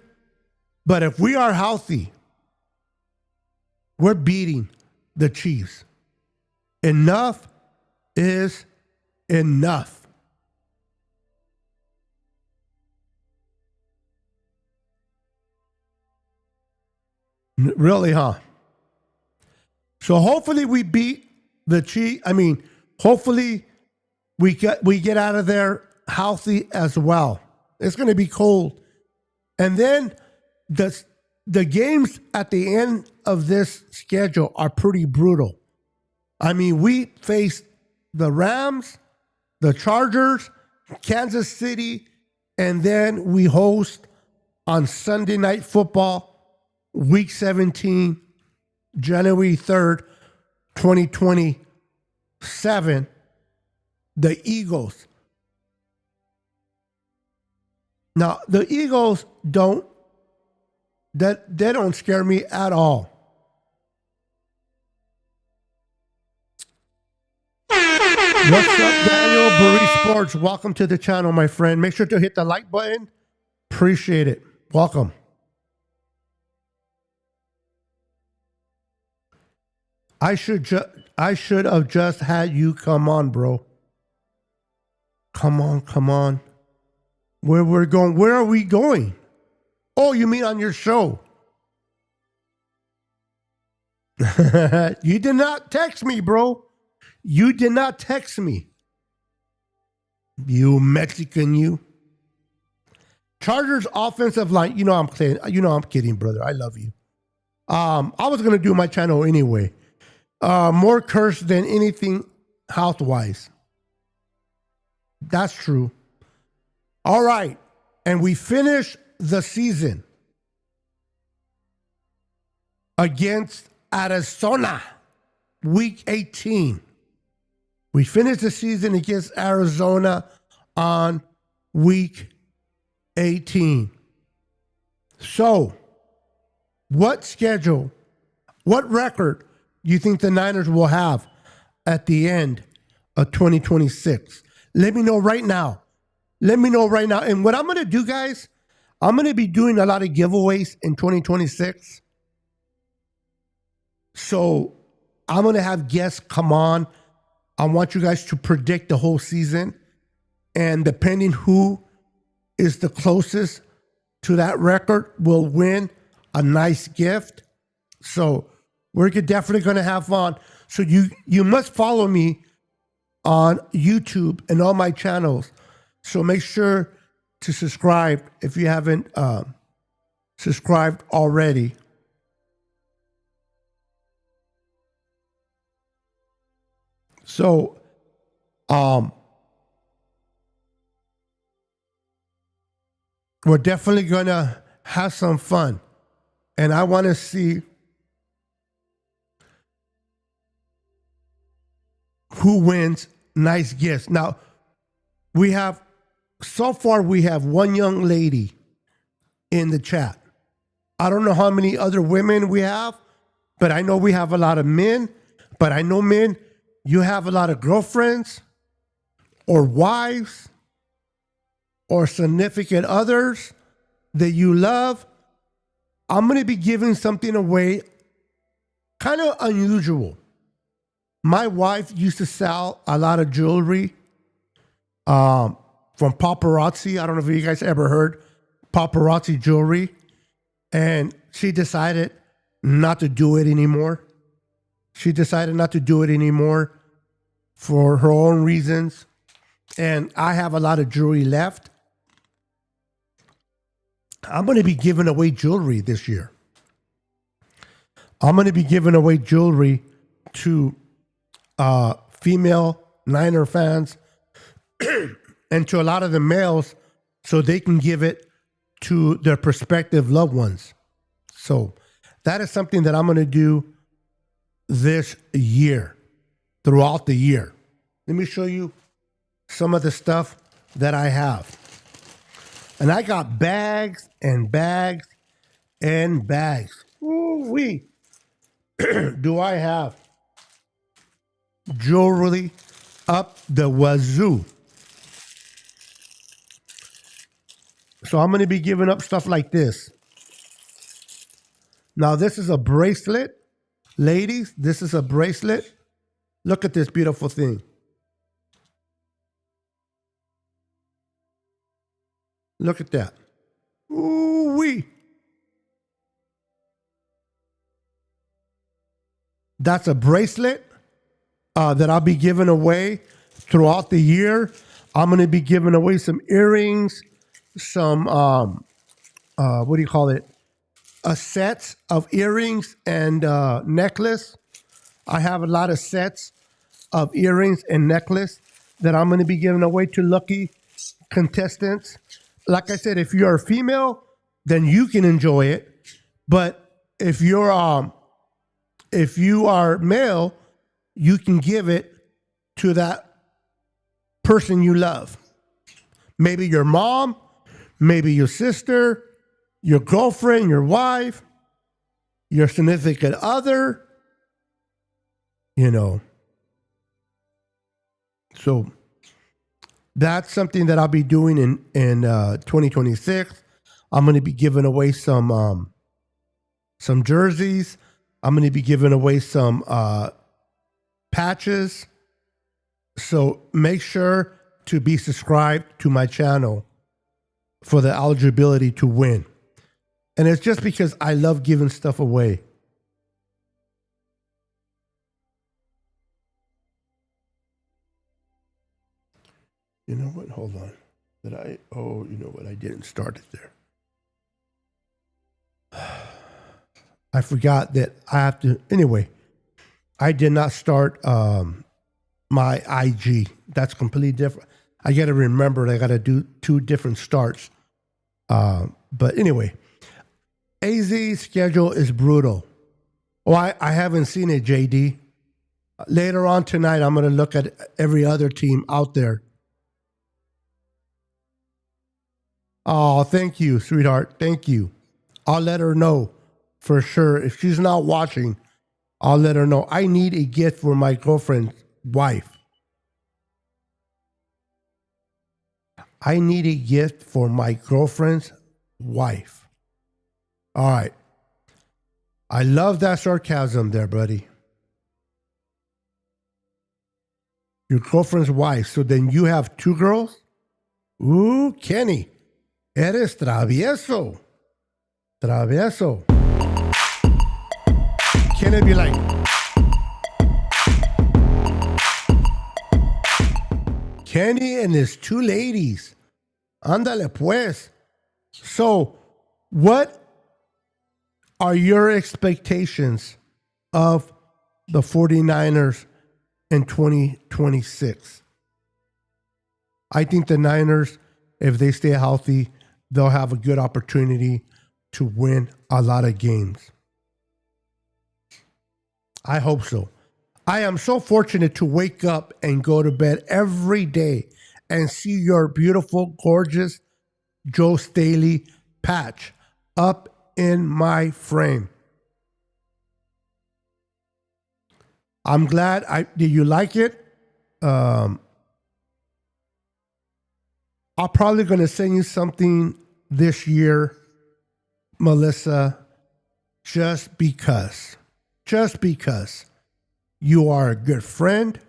But if we are healthy, we're beating the Chiefs. Enough is enough. Really, huh? So hopefully we beat the Chiefs. I mean, hopefully we get out of there healthy as well. It's going to be cold. And then the games at the end of this schedule are pretty brutal. I mean, we face the Rams, the Chargers, Kansas City, and then we host on Sunday Night Football, Week 17, January 3rd, 2027, the Eagles. Now, the Eagles don't scare me at all. What's up, Daniel? Burry Sports. Welcome to the channel, my friend. Make sure to hit the like button. Appreciate it. Welcome. I should have just had you come on, bro. Come on. Where we're going? Where are we going? Oh, you mean on your show? You did not text me, bro. You did not text me. You Mexican, you. Chargers offensive line. You know I'm kidding, brother. I love you. I was gonna do my channel anyway. More cursed than anything health-wise. That's true. All right. And we finish the season against Arizona, week 18. We finished the season against Arizona on week 18. So, what record do you think the Niners will have at the end of 2026? Let me know right now. And what I'm going to do, guys, I'm going to be doing a lot of giveaways in 2026. So I'm going to have guests come on. I want you guys to predict the whole season. And depending who is the closest to that record will win a nice gift. So we're definitely going to have fun. So you must follow me on YouTube and all my channels. So make sure to subscribe if you haven't subscribed already. So, we're definitely going to have some fun. And I want to see who wins nice gifts. Now, so far we have one young lady in the chat. I don't know how many other women we have, but I know we have a lot of men. But I know men, you have a lot of girlfriends or wives or significant others that you love. I'm going to be giving something away kind of unusual. My wife used to sell a lot of jewelry from Paparazzi. I don't know if you guys ever heard Paparazzi jewelry. And she decided not to do it anymore. For her own reasons. And I have a lot of jewelry left. I'm going to be giving away jewelry this year. I'm going to be giving away jewelry to female Niner fans and to a lot of the males so they can give it to their prospective loved ones. So that is something that I'm going to do this year, throughout the year. Let me show you some of the stuff that I have. And I got bags and bags and bags. Ooh-wee. Do I have jewelry up the wazoo. So I'm going to be giving up stuff like this. Now, this is a bracelet. Ladies, this is a bracelet. Look at this beautiful thing. Look at that. Ooh-wee. That's a bracelet that I'll be giving away throughout the year. I'm going to be giving away some earrings, some, what do you call it? A set of earrings and necklace. I have a lot of sets of earrings and necklace that I'm going to be giving away to lucky contestants. Like I said, if you're a female, then you can enjoy it. But if you are male, you can give it to that person you love. Maybe your mom, maybe your sister, your girlfriend, your wife, your significant other, you know. So that's something that I'll be doing in 2026. I'm going to be giving away some jerseys. I'm going to be giving away some patches. So make sure to be subscribed to my channel for the eligibility to win. And it's just because I love giving stuff away. You know what? Hold on. You know what? I didn't start it there. I forgot that I have to. Anyway, I did not start my IG. That's completely different. I got to remember I got to do 2 different starts. But anyway, AZ schedule is brutal. Oh, I haven't seen it, JD. Later on tonight, I'm going to look at every other team out there. Oh, thank you, sweetheart. Thank you. I'll let her know for sure. If she's not watching, I'll let her know. I need a gift for my girlfriend's wife. I need a gift for my girlfriend's wife. All right. I love that sarcasm there, buddy. Your girlfriend's wife. So then you have 2 girls? Ooh, Kenny. Eres travieso. Travieso. Kenny be like, Kenny and his 2 ladies. Ándale pues. So, what are your expectations of the 49ers in 2026? I think the Niners, if they stay healthy, they'll have a good opportunity to win a lot of games. I hope so. I am so fortunate to wake up and go to bed every day and see your beautiful, gorgeous Joe Staley patch up in my frame. I'm glad. Did you like it? I'm probably going to send you something this year, Melissa, just because you are a good friend.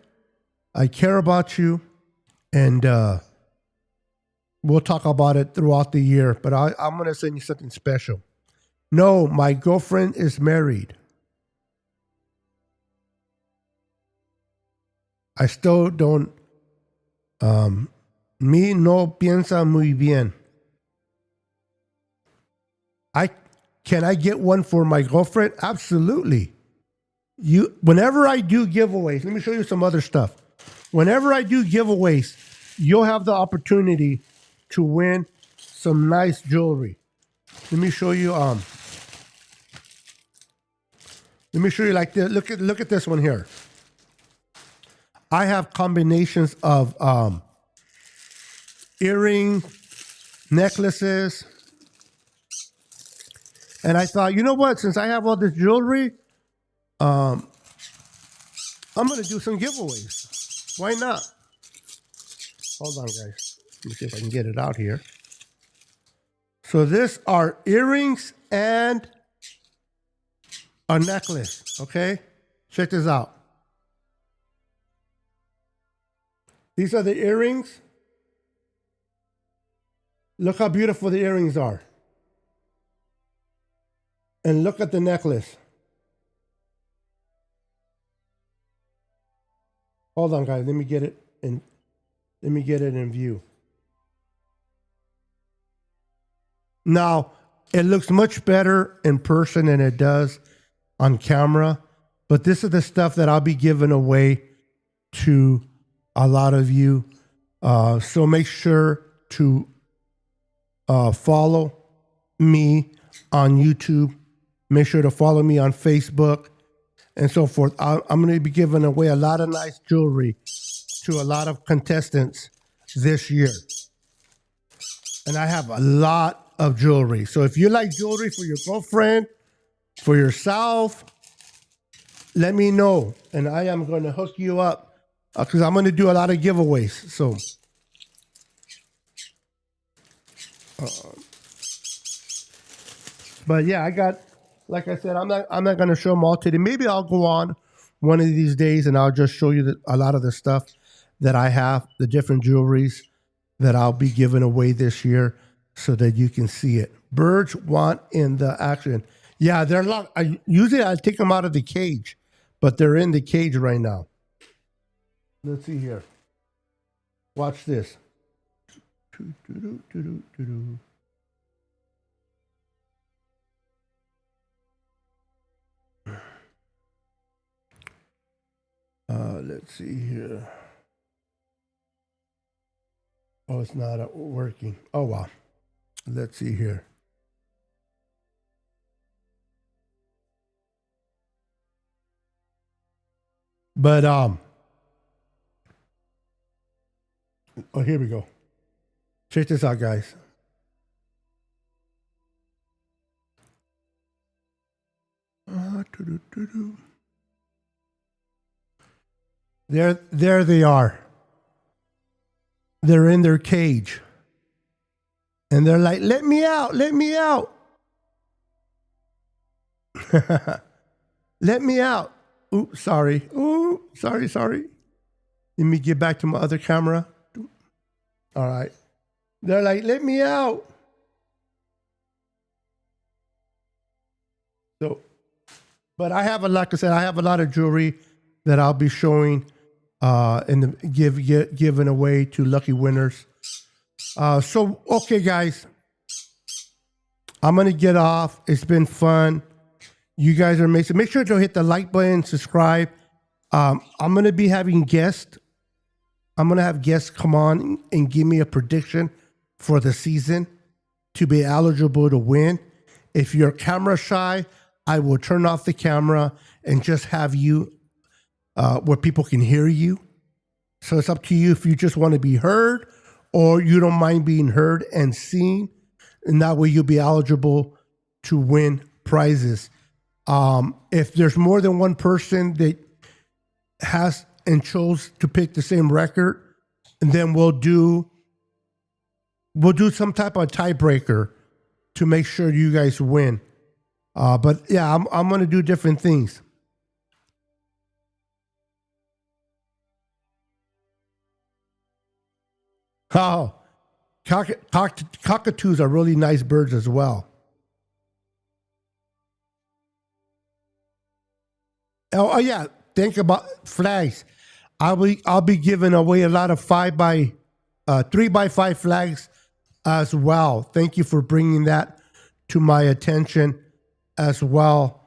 I care about you, and we'll talk about it throughout the year, but I'm going to send you something special. No, my girlfriend is married. I still don't. Mi no piensa muy bien. Can I get one for my girlfriend? Absolutely. Whenever I do giveaways, let me show you some other stuff. Whenever I do giveaways, you'll have the opportunity to win some nice jewelry. Let me show you. Let me show you like this. Look at this one here. I have combinations of earring, necklaces, and I thought, you know what? Since I have all this jewelry, I'm going to do some giveaways. Why not? Hold on, guys. Let me see if I can get it out here. So this are earrings and a necklace, okay? Check this out. These are the earrings. Look how beautiful the earrings are. And look at the necklace. Hold on, guys. Let me get it in view. Now, it looks much better in person than it does on camera, but this is the stuff that I'll be giving away to a lot of you. So make sure to follow me on YouTube. Make sure to follow me on Facebook and so forth. I'm going to be giving away a lot of nice jewelry to a lot of contestants this year. And I have a lot of jewelry. So if you like jewelry for your girlfriend, for yourself, let me know. And I am going to hook you up because I'm going to do a lot of giveaways. So But yeah, I got, like I said, I'm not gonna show them all today. Maybe I'll go on one of these days and I'll just show you a lot of the stuff that I have, the different jewelries that I'll be giving away this year, so that you can see it. Birds want in the action. Yeah, they're locked. Usually I take them out of the cage, but they're in the cage right now. Let's see here. Watch this. Let's see here. Oh, it's not working. Oh, wow. Let's see here. But, oh, here we go. Check this out, guys. There they are. They're in their cage. And they're like, let me out, let me out. Let me out. Ooh, sorry. Ooh, sorry. Let me get back to my other camera. All right. They're like, let me out. So, but I have like I said, I have a lot of jewelry that I'll be showing and giving away to lucky winners. So, okay, guys, I'm going to get off. It's been fun. You guys are amazing. Make sure to hit the like button, subscribe. I'm going to be having guests. I'm going to have guests come on and give me a prediction for the season to be eligible to win. If you're camera shy, I will turn off the camera and just have you where people can hear you. So it's up to you if you just want to be heard or you don't mind being heard and seen. And that way you'll be eligible to win prizes. If there's more than one person that has and chose to pick the same record, and then we'll do some type of tiebreaker to make sure you guys win. But yeah, I'm going to do different things. Oh, cockatoos are really nice birds as well. Oh yeah, think about flags. I'll be giving away a lot of 3x5 flags as well. Thank you for bringing that to my attention as well.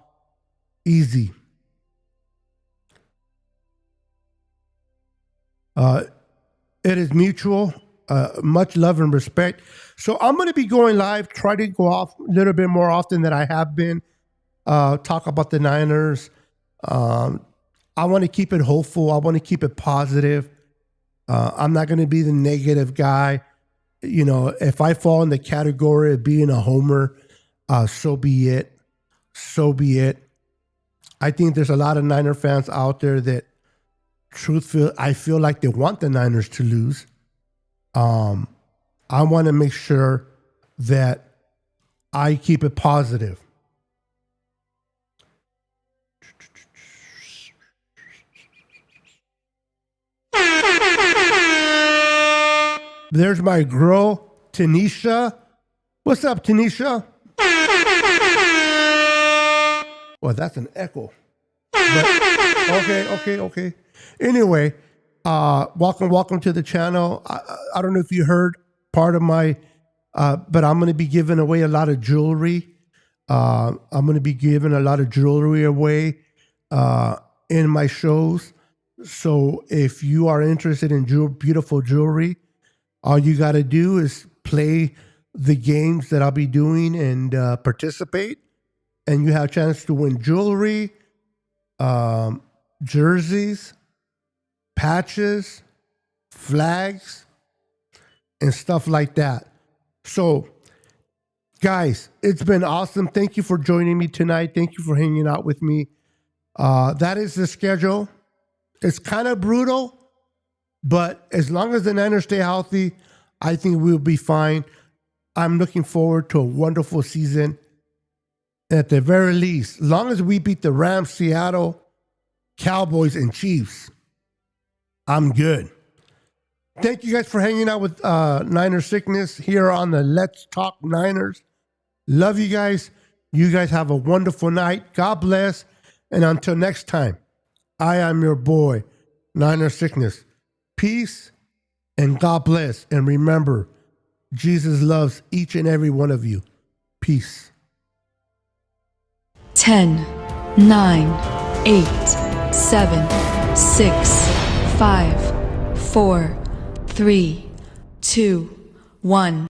Easy. It is mutual. Much love and respect. So I'm going to be going live. Try to go off a little bit more often than I have been. Talk about the Niners. I want to keep it hopeful. I want to keep it positive. I'm not going to be the negative guy. You know, if I fall in the category of being a homer, so be it. So be it. I think there's a lot of Niner fans out there that I feel like they want the Niners to lose. I want to make sure that I keep it positive. There's my girl, Tanisha. What's up, Tanisha? Well, that's an echo. But, okay. Anyway, welcome to the channel. I don't know if you heard part of my, but I'm going to be giving away a lot of jewelry. I'm going to be giving a lot of jewelry away in my shows. So if you are interested in beautiful jewelry, all you got to do is play the games that I'll be doing and participate. And you have a chance to win jewelry, jerseys, patches, flags, and stuff like that. So, guys, it's been awesome. Thank you for joining me tonight. Thank you for hanging out with me. That is the schedule. It's kind of brutal, but as long as the Niners stay healthy, I think we'll be fine. I'm looking forward to a wonderful season. At the very least, as long as we beat the Rams, Seattle, Cowboys, and Chiefs, I'm good. Thank you guys for hanging out with Niner Sickness here on the Let's Talk Niners. Love you guys. You guys have a wonderful night. God bless. And until next time, I am your boy, Niner Sickness. Peace and God bless. And remember, Jesus loves each and every one of you. Peace. 10, 9, 8, 7, 6, 5, 4, 3, 2, 1.